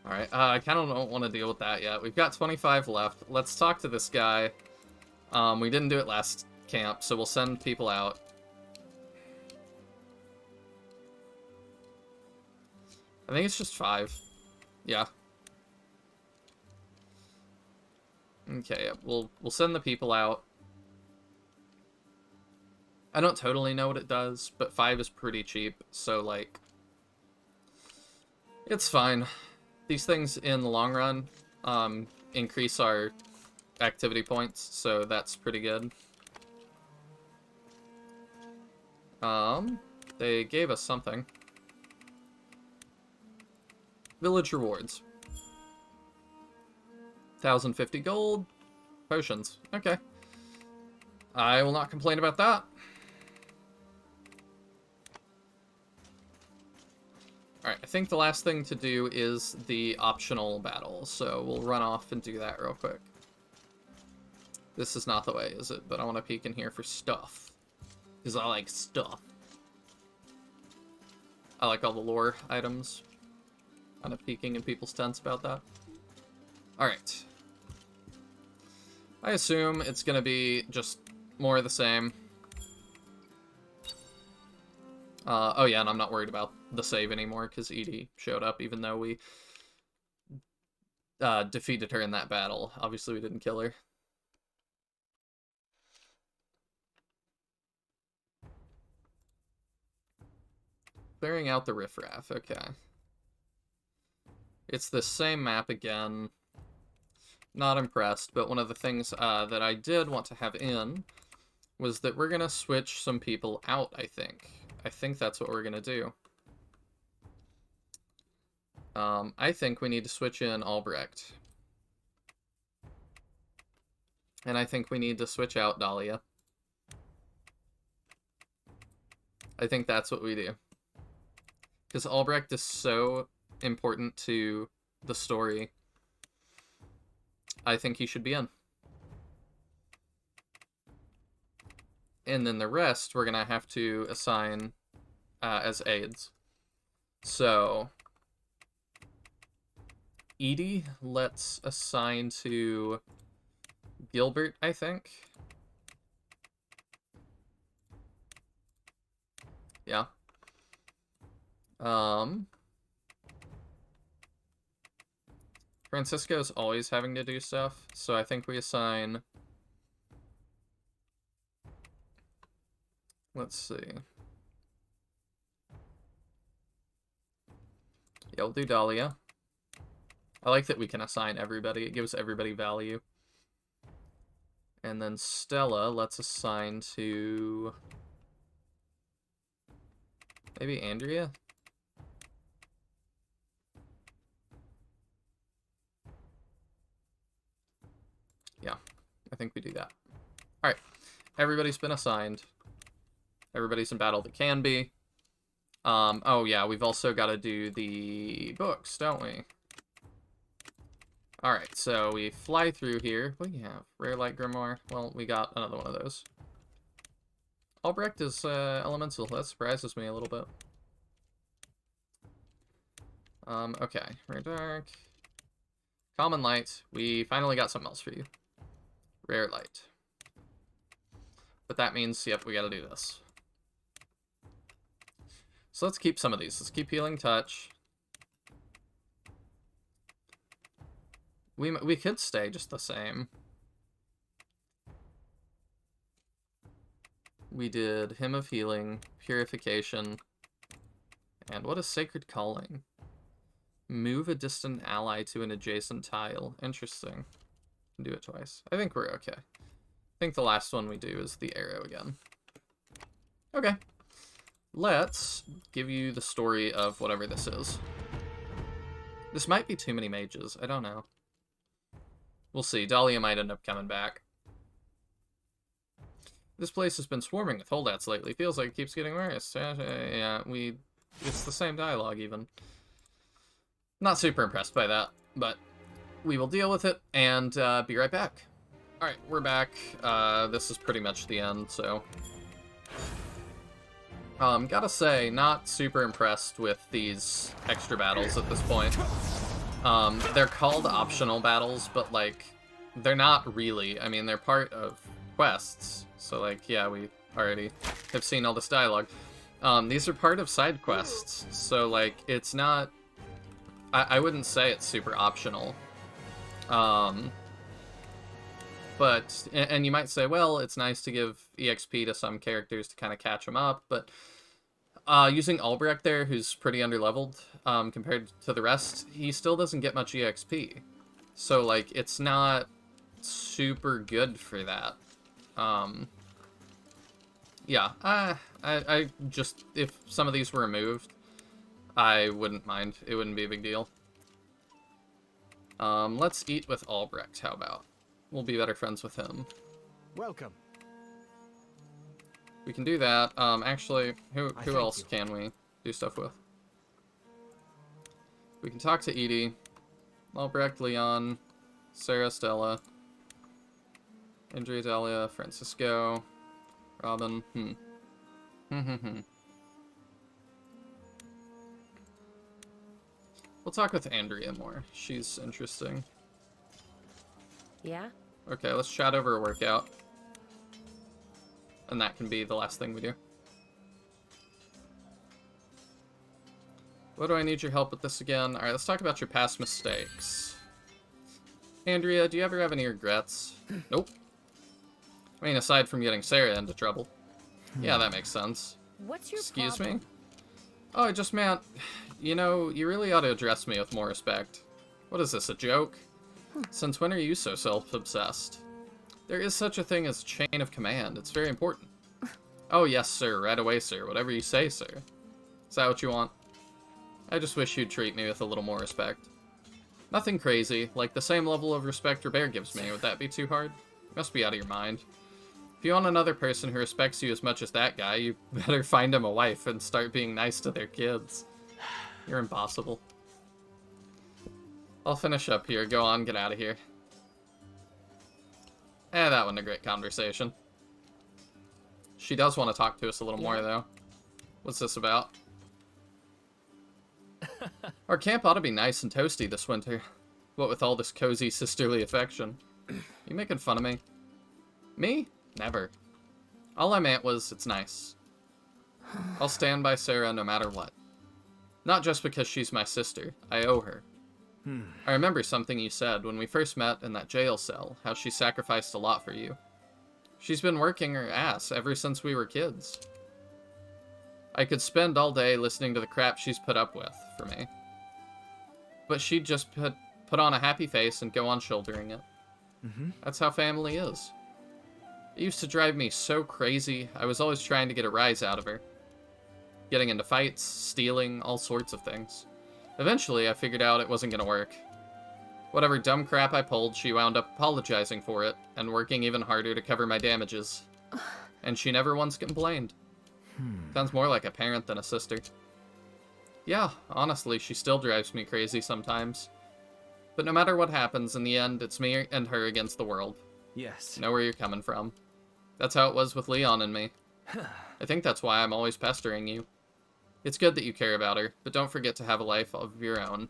Speaker 2: Alright, I kind of don't want to deal with that yet. We've got 25 left. Let's talk to this guy. We didn't do it last camp, so we'll send people out. I think it's just 5. Yeah. Okay, we'll send the people out. I don't totally know what it does, but 5 is pretty cheap, so, like, it's fine. These things, in the long run, increase our activity points, so that's pretty good. They gave us something. Village rewards. 1,050 gold. Potions. Okay. I will not complain about that. Alright, I think the last thing to do is the optional battle, so we'll run off and do that real quick. This is not the way, is it? But I want to peek in here for stuff. Because I like stuff. I like all the lore items. Kind of peeking in people's tents about that. Alright. I assume it's going to be just more of the same. Oh yeah, and I'm not worried about the save anymore, because Edie showed up, even though we defeated her in that battle. Obviously, we didn't kill her. Clearing out the riffraff, okay. It's the same map again. Not impressed, but one of the things that I did want to have in was that we're going to switch some people out, I think. I think that's what we're going to do. I think we need to switch in Albrecht. And I think we need to switch out Dahlia. I think that's what we do. Because Albrecht is so important to the story. I think he should be in. And then the rest we're going to have to assign as aides. So, Edie, let's assign to Gilbert, I think. Yeah. Francisco's always having to do stuff, so I think we assign... Let's see. Yeah, we'll do Dahlia. I like that we can assign everybody. It gives everybody value. And then Stella, let's assign to... maybe Andrea? Yeah, I think we do that. Alright, everybody's been assigned. Everybody's in battle that can be. Oh yeah, we've also got to do the books, don't we? Alright, so we fly through here. What do you have? Rare Light Grimoire? Well, we got another one of those. Albrecht is elemental. That surprises me a little bit. Okay. Rare Dark. Common Light. We finally got something else for you. Rare Light. But that means, yep, we gotta do this. So let's keep some of these. Let's keep Healing Touch. We could stay just the same. We did Hymn of Healing, Purification, and what is Sacred Calling? Move a distant ally to an adjacent tile. Interesting. Do it twice. I think we're okay. I think the last one we do is the arrow again. Okay. Let's give you the story of whatever this is. This might be too many mages. I don't know. We'll see. Dahlia might end up coming back. This place has been swarming with holdouts lately. Feels like it keeps getting worse. Yeah, it's the same dialogue even. Not super impressed by that, but we will deal with it and be right back. Alright, we're back. This is pretty much the end, so... gotta say, not super impressed with these extra battles at this point. They're called optional battles, but, like, they're not really. I mean, they're part of quests. So, like, yeah, we already have seen all this dialogue. These are part of side quests, so, like, it's not... I wouldn't say it's super optional. But, and you might say, well, it's nice to give EXP to some characters to kind of catch them up, but using Albrecht there, who's pretty underleveled compared to the rest, he still doesn't get much EXP. So, like, it's not super good for that. Yeah, I just, if some of these were removed, I wouldn't mind. It wouldn't be a big deal. Let's eat with Albrecht, how about? We'll be better friends with him.
Speaker 6: Welcome.
Speaker 2: We can do that. Actually, who else can we do stuff with? We can talk to Edie, Albrecht, Leon, Sarah, Stella, Andrea, Dahlia, Francisco, Robin. We'll talk with Andrea more. She's interesting.
Speaker 7: Yeah?
Speaker 2: Okay, let's chat over a workout. And that can be the last thing we do. What do I need your help with this again? Alright, let's talk about your past mistakes. Andrea, do you ever have any regrets? Nope. I mean, aside from getting Sarah into trouble. Yeah, that makes sense.
Speaker 7: What's your
Speaker 2: Excuse
Speaker 7: problem?
Speaker 2: me? Oh, I just meant, you know, you really ought to address me with more respect. What is this, a joke? Since when are you so self-obsessed? There is such a thing as chain of command. It's very important. Oh, yes, sir. Right away, sir. Whatever you say, sir. Is that what you want? I just wish you'd treat me with a little more respect. Nothing crazy. Like the same level of respect Robert gives me. Would that be too hard? You must be out of your mind. If you want another person who respects you as much as that guy, you better find him a wife and start being nice to their kids. You're impossible. I'll finish up here. Go on, get out of here. That wasn't a great conversation. She does want to talk to us a little more, though. What's this about? Our camp ought to be nice and toasty this winter. What with all this cozy sisterly affection. You making fun of me? Me? Never. All I meant was, it's nice. I'll stand by Sarah no matter what. Not just because she's my sister. I owe her. I remember something you said when we first met in that jail cell, how she sacrificed a lot for you. She's been working her ass ever since we were kids. I could spend all day listening to the crap she's put up with for me. But she'd just put on a happy face and go on shouldering it. That's how family is. It used to drive me so crazy, I was always trying to get a rise out of her. Getting into fights, stealing, all sorts of things. Eventually, I figured out it wasn't gonna work. Whatever dumb crap I pulled, she wound up apologizing for it, and working even harder to cover my damages. And she never once complained. Sounds more like a parent than a sister. Yeah, honestly, she still drives me crazy sometimes. But no matter what happens, in the end, it's me and her against the world.
Speaker 6: Yes.
Speaker 2: Know where you're coming from. That's how it was with Leon and me. I think that's why I'm always pestering you. It's good that you care about her, but don't forget to have a life of your own.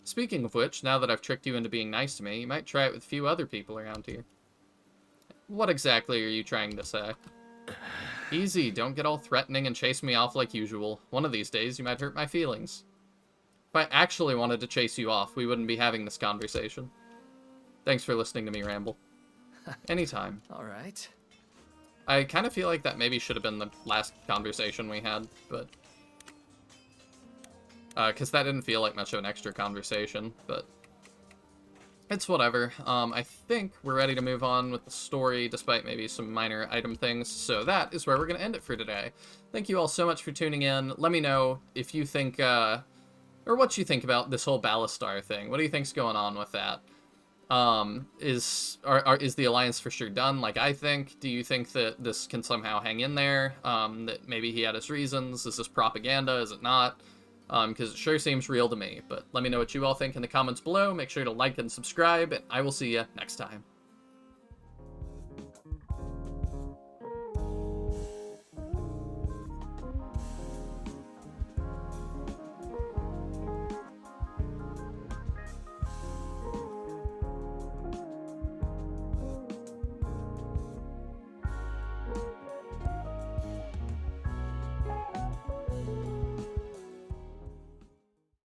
Speaker 2: Speaking of which, now that I've tricked you into being nice to me, you might try it with a few other people around here. What exactly are you trying to say? Easy, don't get all threatening and chase me off like usual. One of these days, you might hurt my feelings. If I actually wanted to chase you off, we wouldn't be having this conversation. Thanks for listening to me ramble. Anytime.
Speaker 6: Alright.
Speaker 2: I kind of feel like that maybe should have been the last conversation we had, but... because that didn't feel like much of an extra conversation, but... It's whatever. I think we're ready to move on with the story, despite maybe some minor item things, so that is where we're going to end it for today. Thank you all so much for tuning in. Let me know if you think, or what you think about this whole Balastar thing. What do you think's going on with that? Is the Alliance for sure done, like I think? Do you think that this can somehow hang in there? That maybe he had his reasons? Is this propaganda? Is it not? because it sure seems real to me. But let me know what you all think in the comments below. Make sure to like and subscribe, and I will see you next time.